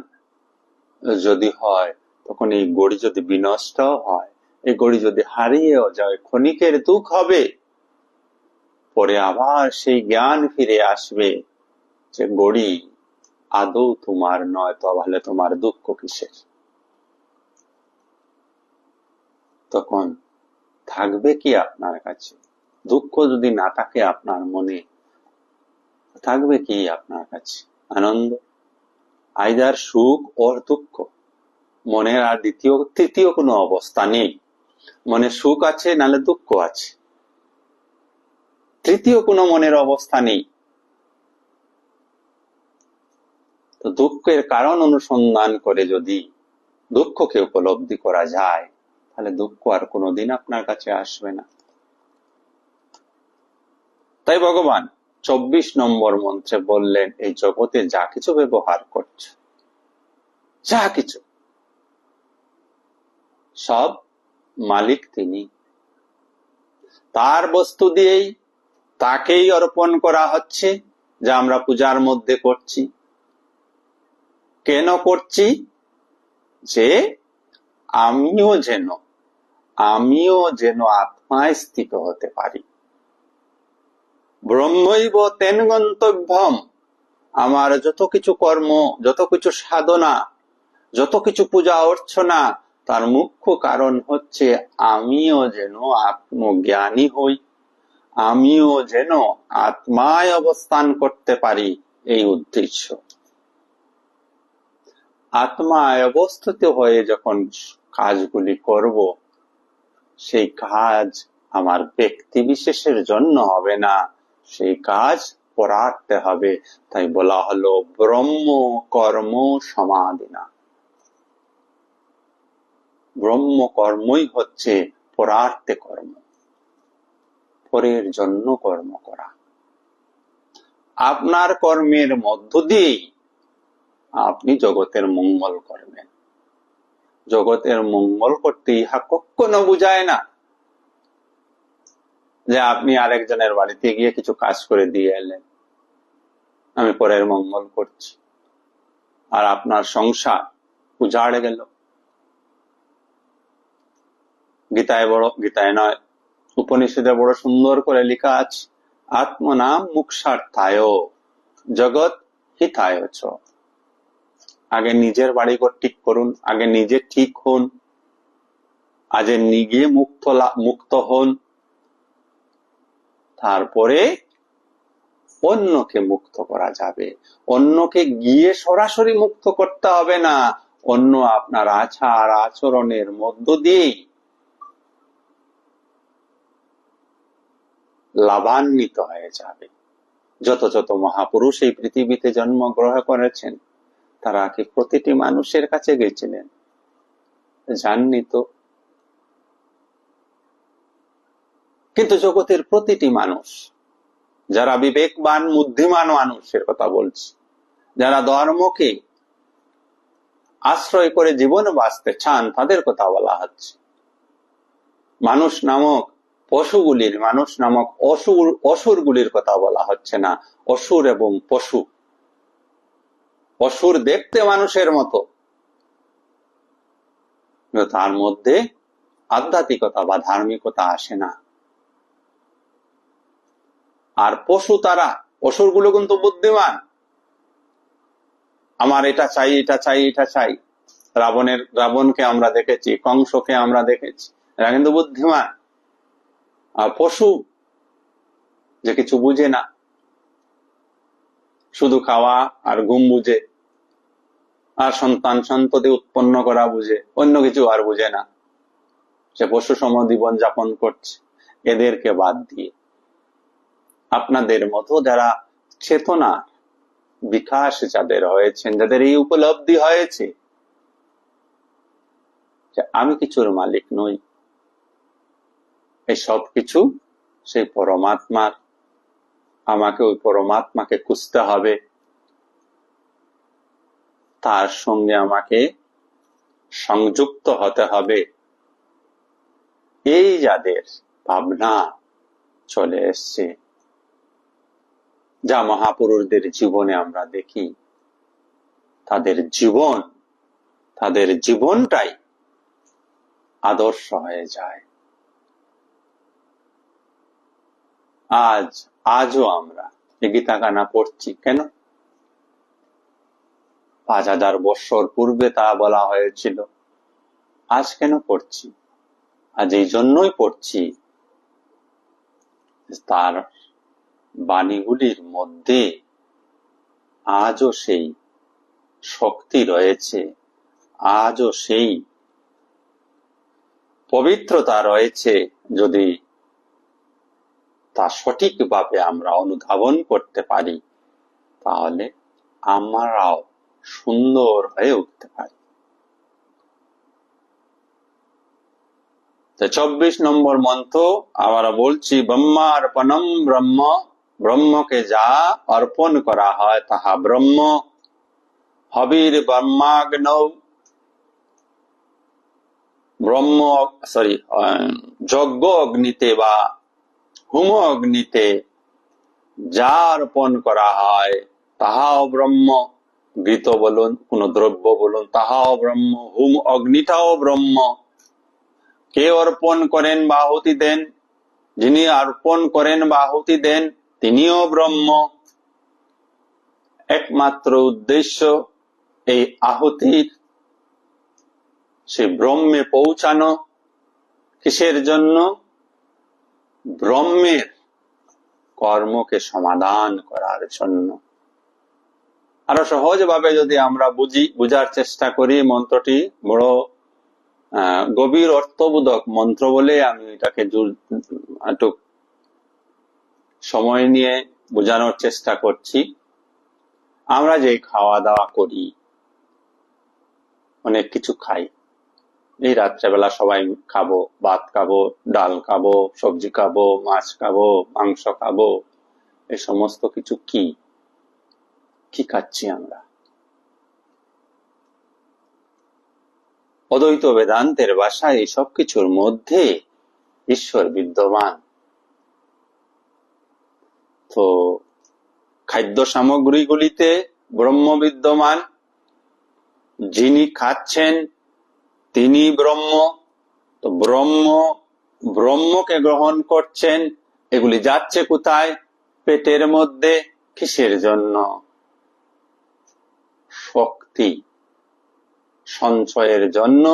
যদি হয়, তখন এই গড়ি যদি বিনষ্ট হয়, এই গড়ি যদি হারিয়েও যায়, ক্ষণিকের দুঃখ হবে, পরে আবার সেই জ্ঞান ফিরে আসবে যে গড়ি আদৌ তোমার নয়, তাহলে তোমার দুঃখ কিসের? তখন থাকবে কি আপনার কাছে? দুঃখ যদি না থাকে আপনার মনে, থাকবে কি আপনার কাছে? আনন্দ, আইদার সুখ ওর দুঃখ। মনের আর তৃতীয় কোনো অবস্থা নেই। মনে সুখ আছে, নালে দুঃখ আছে, তৃতীয় কোনো মনের অবস্থা নেই। তো দুঃখের কারণ অনুসন্ধান করে যদি দুঃখকে উপলব্ধি করা যায়, তাহলে দুঃখ আর কোনোদিন আপনার কাছে আসবে না। তাই ভগবান 24 নম্বর মন্ত্রে বললেন, এই জগতে যা কিছু ব্যবহার করছে, যা কিছু, সব মালিক তিনি। তার বস্তু দিয়েই তাকেই অর্পণ করা হচ্ছে, যা আমরা পূজার মধ্যে করছি। কেন করছি? যে আমিও যেন আত্মায় স্থিত হতে পারি। ব্রহ্মৈব তেন গন্তব্যম। আমার যত কিছু কর্ম, যত কিছু সাধনা, যত কিছু পূজা অর্চনা, তার মুখ্য কারণ হচ্ছে আমিও যেন আত্মজ্ঞানী হই, আমিও যেন আত্মায় অবস্থান করতে পারি, এই উদ্দেশ্য। আত্মায় অবস্থিত হয়ে যখন কাজগুলি করব, সেই কাজ আমার ব্যক্তি বিশেষের জন্য হবে না, সেই কাজ পরার্থে হবে। তাই বলা হলো ব্রহ্ম কর্ম সমাধিনা। ব্রহ্ম কর্মই হচ্ছে পরার্থে কর্ম, পরের জন্য কর্ম করা। আপনার কর্মের মধ্য দিয়েই আপনি জগতের মঙ্গল করবেন। জগতের মঙ্গল করতে ইহা কখনো বুঝায় না যে আপনি আরেকজনের বাড়িতে গিয়ে কিছু কাজ করে দিয়ে এলেন, আমি পরের মঙ্গল করছি, আর আপনার সংসার উজাড়ে গেল। গীতায় নয়, উপনিষদে বড় সুন্দর করে লেখা আছে, আত্মনাম মুক্ষার্থায় জগৎ হিতায় চ। আগে নিজের বাড়িঘর ঠিক করুন, আগে নিজে ঠিক হন, আগে নিজে মুক্ত হন, তারপরে অন্যকে মুক্ত করা যাবে। অন্যকে গিয়ে সরাসরি মুক্ত করতে হবে না, অন্য আপনার আচার আচরণের মধ্য দিয়েই লাভান্বিত হয়ে যাবে। যত যত মহাপুরুষ এই পৃথিবীতে জন্মগ্রহণ করেছেন, তারা কি প্রতিটি মানুষের কাছে গেছিলেন? জাননি তো। কিন্তু জগতের প্রতিটি মানুষ, যারা বিবেকবান বুদ্ধিমান মানুষের কথা বলছি, যারা ধর্মকে আশ্রয় করে জীবন বাঁচতে চান, তাদের কথা বলা হচ্ছে। মানুষ নামক পশুগুলির, মানুষ নামক অসুরগুলির কথা বলা হচ্ছে না। অসুর এবং পশু, অসুর দেখতে মানুষের মতো, তার মধ্যে আধ্যাত্মিকতা বা ধার্মিকতা আসে না। আর পশু, তারা, অসুরগুলো কিন্তু বুদ্ধিমান। আমার এটা চাই, এটা চাই, এটা চাই। রাবণকে আমরা দেখেছি, কংসকে আমরা দেখেছি, এরা কিন্তু বুদ্ধিমান। আর পশু যে কিছু বুঝে না, শুধু খাওয়া আর ঘুম বুঝে, আর সন্তান সন্ততি উৎপন্ন করা বুঝে, অন্য কিছু আর বুঝে না। সে পশু সম জীবন যাপন করছে। এদেরকে বাদ দিয়ে আপনাদের মতো যারা চেতনা বিকাশ যাদের হয়েছেন, যাদের এই উপলব্ধি হয়েছে যে আমি কিছুর মালিক নই, এই সব কিছু সেই পরমাত্মার, আমাকে ওই পরমাত্মাকে খুঁজতে হবে, তার সঙ্গে আমাকে সংযুক্ত হতে হবে। এই যাদের ভাবনা চলে এসছে, যা মহাপুরুষদের জীবনে আমরা দেখি, তাদের জীবনটাই আদর্শ হয়ে যায়। আজও আমরা গীতা গানা পড়ছি কেন? 5000 বছর পূর্বে তা বলা হয়েছিল। আজ কেন পড়ছি? আজ এই জন্যই পড়ছি, তার বাণীগুলির মধ্যে আজও সেই শক্তি রয়েছে, আজও সেই পবিত্রতা রয়েছে। যদি তা সঠিকভাবে আমরা অনুধাবন করতে পারি, তাহলে আমরাও সুন্দর হয়ে উঠতে পারি। 24 নম্বর মন্ত্র আমরা বলছি, ব্রহ্মার্পণম ব্রহ্ম, ব্রহ্মকে যা অর্পণ করা হয় তাহা ব্রহ্ম। হবির ব্রহ্মাগ্নৌ, যজ্ঞ অগ্নিতে বা হোম অগ্নিতে যা অর্পণ করা হয় তাহাও ব্রহ্ম। ঘৃত বলুন, কোন দ্রব্য বলুন, তাহাও ব্রহ্ম। হোম অগ্নিটাও ব্রহ্ম। কে অর্পণ করেন বা আহুতি দেন, যিনি অর্পণ করেন বা আহুতি দেন তিনিও ব্রহ্ম। একমাত্র উদ্দেশ্য এই আহুতির সে ব্রহ্মে পৌঁছানো। কিসের জন্য? ব্রহ্মের কর্মকে সমাধান করার জন্য। আরো সহজভাবে যদি আমরা বুঝার চেষ্টা করি, মন্ত্রটি বড় গভীর অর্থবোধক মন্ত্র বলে আমি এটাকে একটু সময় নিয়ে বোঝানোর চেষ্টা করছি। আমরা যে খাওয়া দাওয়া করি, অনেক কিছু খাই। এই রাত্রেবেলা সবাই খাবো, ভাত খাবো, ডাল খাবো, সবজি খাবো, মাছ খাবো, মাংস খাবো। এই সমস্ত কিছু কি খাচ্ছি আমরা? অদ্বৈত বেদান্তের ভাষায় এই সব কিছুর মধ্যে ঈশ্বর বিদ্যমান। তো খাদ্য সামগ্রীগুলিতে ব্রহ্ম বিদ্যমান। যিনি খাচ্ছেন তিনি ব্রহ্ম। তো ব্রহ্মকে গ্রহণ করছেন। এগুলি যাচ্ছে কোথায়? পেটের মধ্যে। কিসের জন্য? শক্তি সঞ্চয়ের জন্য।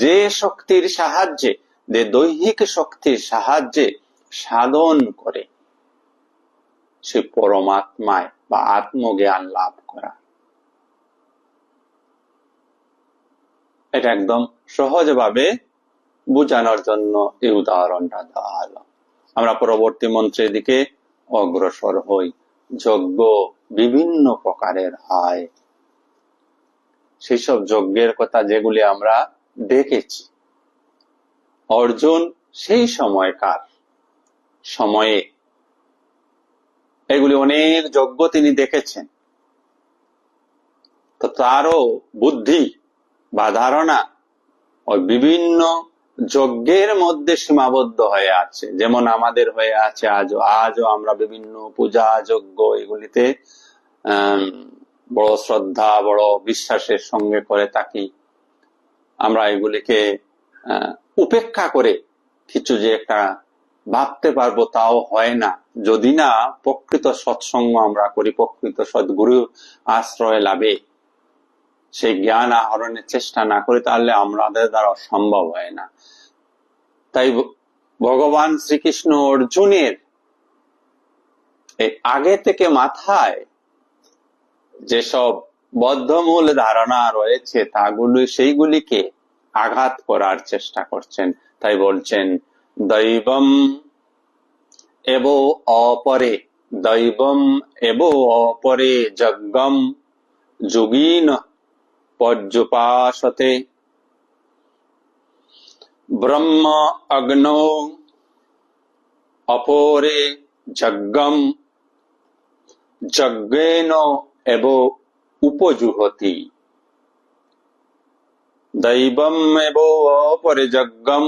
যে শক্তির সাহায্যে, যে দৈহিক শক্তির সাহায্যে সাধন করে সে পরমাত্মায় বা আত্মজ্ঞান লাভ করা। এটা একদম সহজভাবে বোঝানোর জন্য এই উদাহরণটা দেওয়া হলো। আমরা পরবর্তী মন্ত্রের দিকে অগ্রসর হই। যজ্ঞ বিভিন্ন প্রকারের হয়। সেসব যজ্ঞের কথা যেগুলি আমরা দেখেছি, অর্জুন সেই সময়কার সময়ে এগুলি অনেক যজ্ঞ তিনি দেখেছেন। তো তারও বুদ্ধি বা ধারণা ওই বিভিন্ন যজ্ঞের মধ্যে সীমাবদ্ধ হয়ে আছে। যেমন আমাদের হয়ে আছে আজও আমরা বিভিন্ন পূজা যজ্ঞ এগুলিতে বড় শ্রদ্ধা, বড় বিশ্বাসের সঙ্গে করে থাকি। আমরা এগুলিকে উপেক্ষা করে কিছু যে একটা ভাবতে পারবো তাও হয় না, যদি না প্রকৃত সৎসঙ্গ আমরা করি, প্রকৃত সদ্গুরু আশ্রয় লাভে সেই জ্ঞান আহরণের চেষ্টা না করি, তাহলে আমাদের দ্বারা সম্ভব হয় না। তাই ভগবান শ্রীকৃষ্ণ অর্জুনের এই আগে থেকে মাথায় যেসব বদ্ধমূল ধারণা রয়েছে সেইগুলিকে আঘাত করার চেষ্টা করছেন। তাই বলছেন, দৈবম এব অপরে, দৈবম এব অপরে যজ্ঞম যোগীন পর্যুপাসতে, ব্রহ্ম অগ্নৌ অপরে যজ্ঞম যজ্ঞেন এব উপজুহতি। দৈবম এব অপরে যজ্ঞম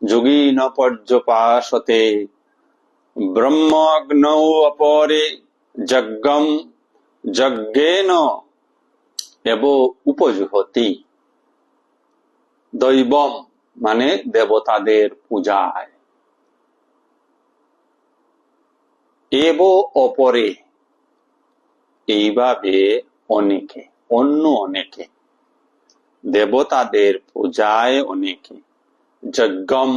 যোগীন পর্যুপাসতে, ব্রহ্ম অগ্নৌ অপরে যজ্ঞম যজ্ঞেন এব উপজুহতি, দৈবম মানে দেবতাদের পূজায়, এব অপরে এইভাবে অনেকে, অন্য অনেকে, দেবতাদের পূজায় অনেকে, যজ্ঞম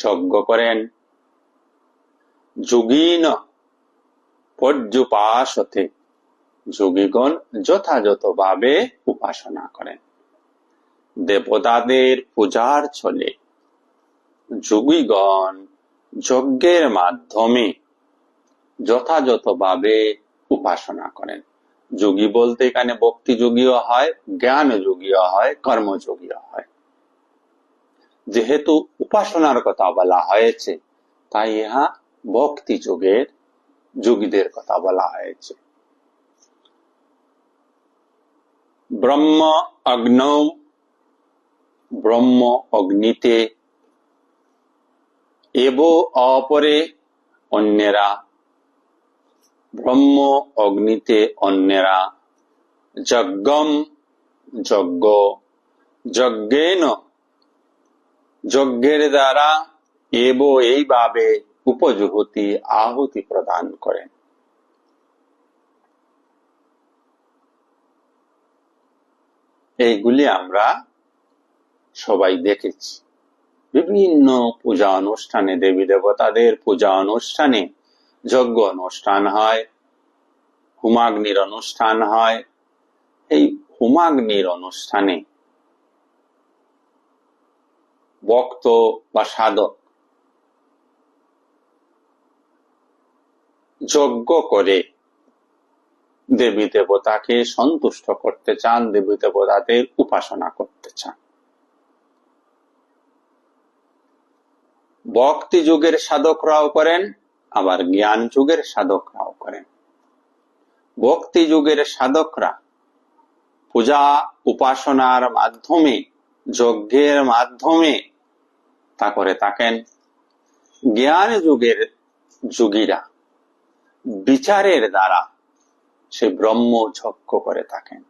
যজ্ঞ করেন, যোগীন পর্যুপাসতে যোগীগণ যথাযথভাবে উপাসনা করেন। দেবতাদের পূজার চলে যোগীগণ যজ্ঞের মাধ্যমে যথাযথভাবে উপাসনা করেন। যোগী বলতে এখানে ভক্তি যোগীও হয়, জ্ঞান যোগীও হয়, কর্মযোগীও হয়। যেহেতু উপাসনার কথা বলা হয়েছে তাই ইহা ভক্তি যোগের যোগীদের কথা বলা হয়েছে। ব্রহ্ম অগ্নৌ, ব্রহ্ম অগ্নিতে, এব অপরে অন্যেরা, ব্রহ্ম অগ্নিতে অন্যেরা, যজ্ঞম যজ্ঞ, যজ্ঞেন যজ্ঞের দ্বারা, এব এইভাবে উপজুহতি আহুতি প্রদান করেন। এইগুলি আমরা সবাই দেখেছি। বিভিন্ন পূজা অনুষ্ঠানে, দেবী দেবতাদের পূজা অনুষ্ঠানে যজ্ঞ অনুষ্ঠান হয়, হোমাগ্নির অনুষ্ঠান হয়। এই হোমাগ্নির অনুষ্ঠানে ভক্ত বা সাধক যজ্ঞ করে দেবী দেবতাকে সন্তুষ্ট করতে চান, দেবী দেবতাদের উপাসনা করতে চান। ভক্তি যুগের সাধকরাও করেন, আবার জ্ঞান যুগের সাধকরাও করেন। ভক্তি যুগের সাধকরা পূজা উপাসনার মাধ্যমে, যজ্ঞের মাধ্যমে তা করে থাকেন। জ্ঞান যুগের যোগীরা বিচারের দ্বারা সে ব্রহ্ম যজ্ঞ করে থাকেন।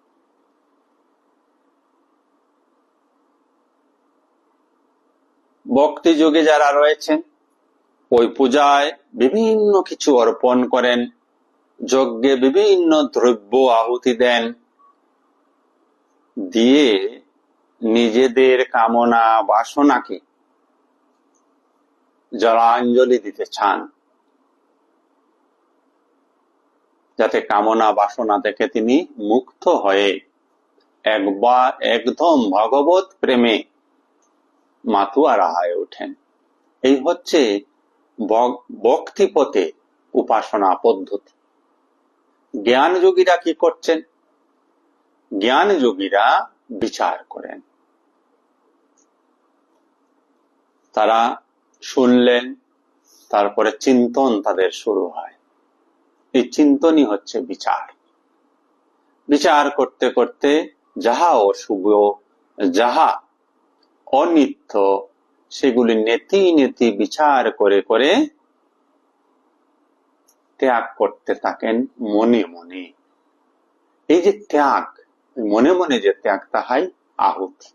ভক্তি যুগে যারা রয়েছেন ওই পূজায় বিভিন্ন কিছু অর্পণ করেন, যজ্ঞে বিভিন্ন দ্রব্য আহুতি দেন, দিয়ে নিজেদের কামনা বাসনাকে জলাঞ্জলি দিতে চান, যাতে কামনা বাসনা থেকে তিনি মুক্ত হয়ে একদম ভগবত প্রেমে মাতুয়ারা হয়ে ওঠেন। এই হচ্ছে ভক্তিপথে উপাসনা পদ্ধতি। জ্ঞান যোগীরা কি করছেন? জ্ঞান যোগীরা বিচার করেন। তারা শুনলেন, তারপরে চিন্তন তাদের শুরু হয়। এই চিন্তনই হচ্ছে বিচার। বিচার করতে করতে যাহা অশুভ, যাহা অনিত্য, সেগুলি নেতি নেতি বিচার করে করে ত্যাগ করতে থাকেন মনে মনে। এই যে ত্যাগ, মনে মনে যে ত্যাগ, তাহাই আহুতি।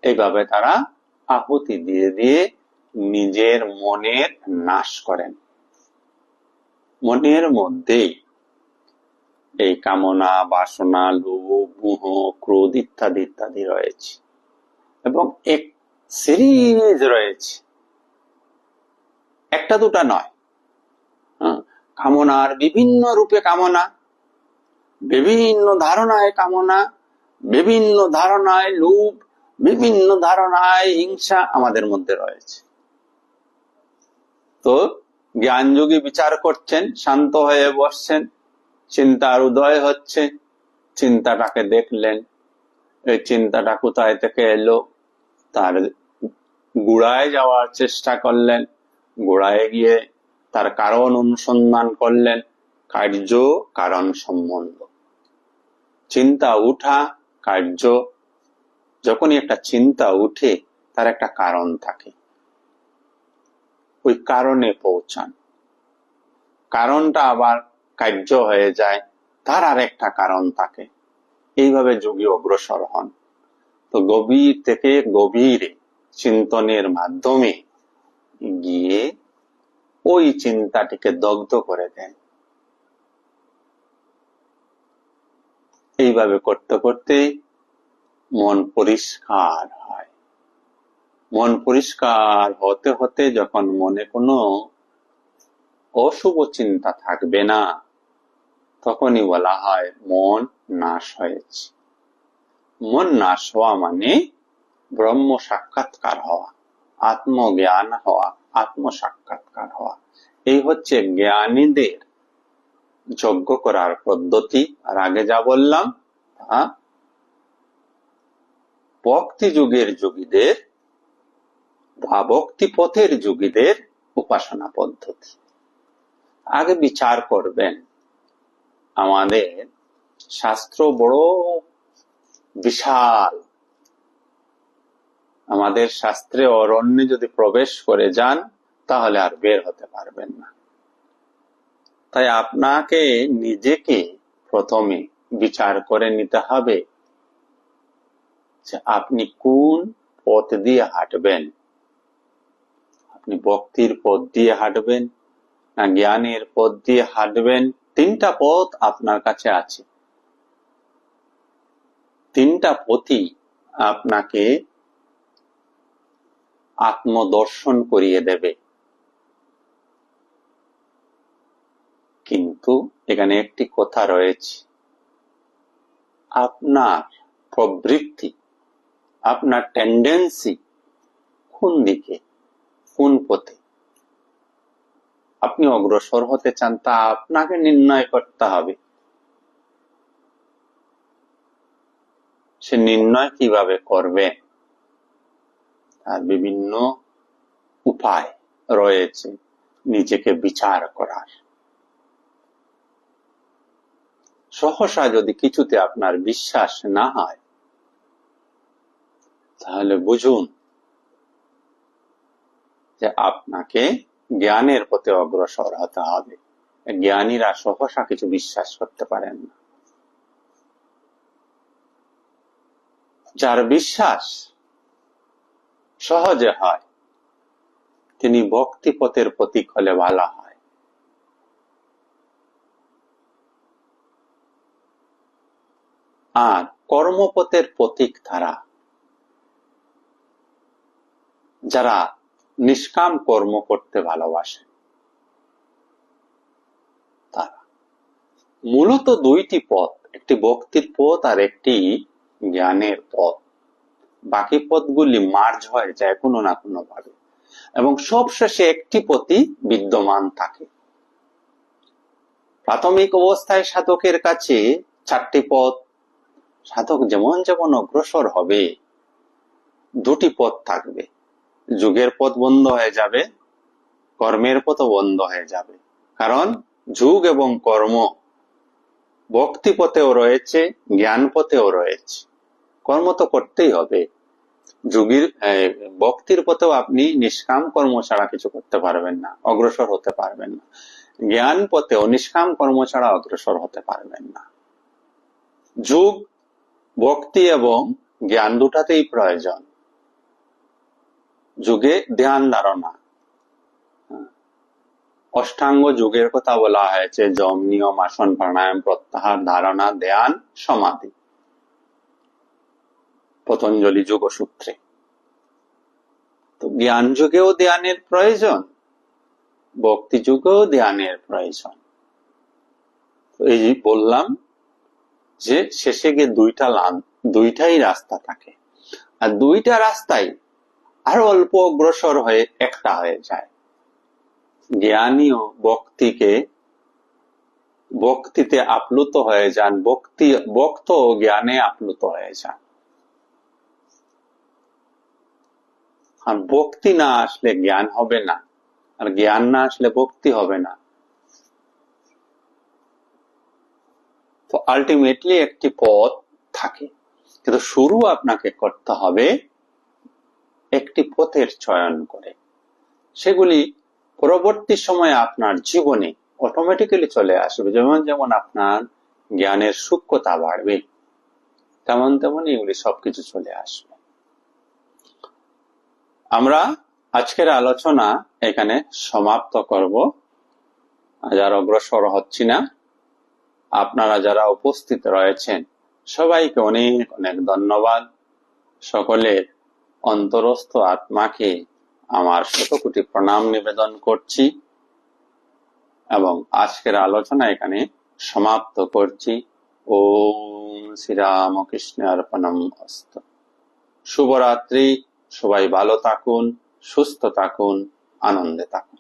এইভাবে তারা আহুতি দিয়ে দিয়ে নিজের মনের নাশ করেন। মনের মধ্যে এই কামনা বাসনা, লোভ, মোহ, ক্রোধ ইত্যাদি ইত্যাদি রয়েছে এবং এক সিরিজ রয়েছে, একটা দুটা নয়। কামনার বিভিন্ন রূপে কামনা, বিভিন্ন ধারণায় কামনা, বিভিন্ন ধারণায় লোভ, বিভিন্ন ধারণায় হিংসা আমাদের মধ্যে রয়েছে। তো জ্ঞানযোগী বিচার করছেন, শান্ত হয়ে বসছেন, চিন্তার উদয় হচ্ছে, চিন্তাটাকে দেখলেন, এই চিন্তাটা কোথায় থেকে এলো, তার গোড়ায় যাওয়ার চেষ্টা করলেন, গোড়ায় গিয়ে তার কারণ অনুসন্ধান করলেন, কার্য কারণ সম্বন্ধ। চিন্তা উঠা, কার্য। যখনই একটা চিন্তা উঠে তার একটা কারণ থাকে, ওই কারণে পৌঁছান। কারণটা আবার কার্য হয়ে যায়, তার আর একটা কারণ থাকে। এইভাবে যোগী অগ্রসর হন। তো গভীর থেকে গভীরে চিন্তনের মাধ্যমে গিয়ে ওই চিন্তাটিকে দগ্ধ করে দেন। এইভাবে করতে করতে মন পরিষ্কার হয়। মন পরিষ্কার হতে হতে যখন মনে কোনো অশুভ চিন্তা থাকবে না, তখনই বলা হয় মন নাশ হয়েছে। মন নাশ হওয়া মানে ব্রহ্ম সাক্ষাৎকার হওয়া, আত্মজ্ঞান হওয়া, আত্ম সাক্ষাৎকার হওয়া। এই হচ্ছে জ্ঞানীদের যজ্ঞ করার পদ্ধতি। আর আগে যা বললাম তা ভক্তি যুগের যোগীদের বা ভক্তি পথের যোগীদের উপাসনা পদ্ধতি। আগে বিচার করবেন, আমাদের শাস্ত্র বড় বিশাল। আমাদের শাস্ত্রে অরণ্যে যদি প্রবেশ করে যান তাহলে আর বের হতে পারবেন না। তাই আপনাকে নিজেকে প্রথমে বিচার করে নিতে হবে যে আপনি কোন পথ দিয়ে হাঁটবেন। আপনি ভক্তির পথ দিয়ে হাঁটবেন না জ্ঞানের পথ দিয়ে হাঁটবেন? তিনটা পথ আপনার কাছে আছে। তিনটা পথই আপনাকে আত্মদর্শন করিয়ে দেবে। কিন্তু এখানে একটি কথা রয়েছে, আপনার প্রবৃত্তি, আপনার টেন্ডেন্সি কোন দিকে, কোন পথে আপনি অগ্রসর হতে চান তা আপনাকে নির্ণয় করতে হবে। সে নির্ণয় কিভাবে করবে তার বিভিন্ন উপায় রয়েছে নিজেকে বিচার করার। সহসা যদি কিছুতে আপনার বিশ্বাস না হয় তাহলে বুঝুন যে আপনাকে জ্ঞানের পথে অগ্রসর হতে হবে। জ্ঞানীরা সহসা কিছু বিশ্বাস করতে পারেন না। যার বিশ্বাস সহজে হয় তিনি ভক্তি পথের প্রতীক হলে ভালো হয়। আর কর্মপথের প্রতীক তারা যারা নিষ্কাম কর্ম করতে ভালোবাসে। তারা মূলত দুইটি পথ, একটি ভক্তির পথ আর একটি জ্ঞানের পথ। বাকি পথগুলি মার্জ হয়ে যায় কোনো না কোনো ভাবে এবং সবশেষে একটি পথই বিদ্যমান থাকে। প্রাথমিক অবস্থায় সাধকের কাছে চারটি পথ। সাধক যেমন যেমন অগ্রসর হবে দুটি পথ থাকবে। যুগের পথ বন্ধ হয়ে যাবে, কর্মের পথও বন্ধ হয়ে যাবে। কারণ যুগ এবং কর্ম ভক্তি পথেও রয়েছে, জ্ঞান পথেও রয়েছে। কর্ম তো করতেই হবে। যুগের ভক্তির পথেও আপনি নিষ্কাম কর্ম ছাড়া কিছু করতে পারবেন না, অগ্রসর হতে পারবেন না। জ্ঞান পথেও নিষ্কাম কর্ম ছাড়া অগ্রসর হতে পারবেন না। যুগ, ভক্তি এবং জ্ঞান দুটাতেই প্রয়োজন। যুগে ধ্যান ধারণা, অষ্টাঙ্গ যুগের কথা বলা হয়েছে, যম, নিয়ম, আসন, প্রাণায়াম, প্রত্যাহার, ধারণা, ধ্যান, সমাধি, পতঞ্জলি যোগসূত্রে। তো জ্ঞান যুগেও ধ্যানের প্রয়োজন, ভক্তি যুগেও ধ্যানের প্রয়োজন। এই বললাম যে শেষে গিয়ে দুইটাই রাস্তা থাকে, আর দুইটা রাস্তায় আরো অল্প অগ্রসর হয়ে একটা হয়ে যায়। জ্ঞানীও ভক্তিতে আপ্লুত হয়ে যান, ভক্ত জ্ঞানে আপ্লুত হয়ে যান। আর ভক্তি না আসলে জ্ঞান হবে না, আর জ্ঞান না আসলে ভক্তি হবে না। তো আলটিমেটলি একটি পথ থাকে, কিন্তু শুরু আপনাকে করতে হবে একটি পথের চয়ন করে। সেগুলি পরবর্তী সময়ে আপনার জীবনে অটোমেটিক্যালি চলে আসবে। যেমন যেমন আপনার জ্ঞানের সূক্ষ্মতা বাড়বে, তেমন তেমন এগুলি সবকিছু চলে আসবে। আমরা আজকের আলোচনা এখানে সমাপ্ত করব। যারা অগ্রসর হচ্ছি না, আপনারা যারা উপস্থিত রয়েছেন সবাইকে অনেক অনেক ধন্যবাদ। সকলের অন্তরস্থ আত্মাকে আমার শতকোটি প্রণাম নিবেদন করছি এবং আজকের আলোচনা এখানে সমাপ্ত করছি। ওম শ্রীরামকৃষ্ণ অর্পণম অস্তু। শুভরাত্রি। সবাই ভালো থাকুন, সুস্থ থাকুন, আনন্দে থাকুন।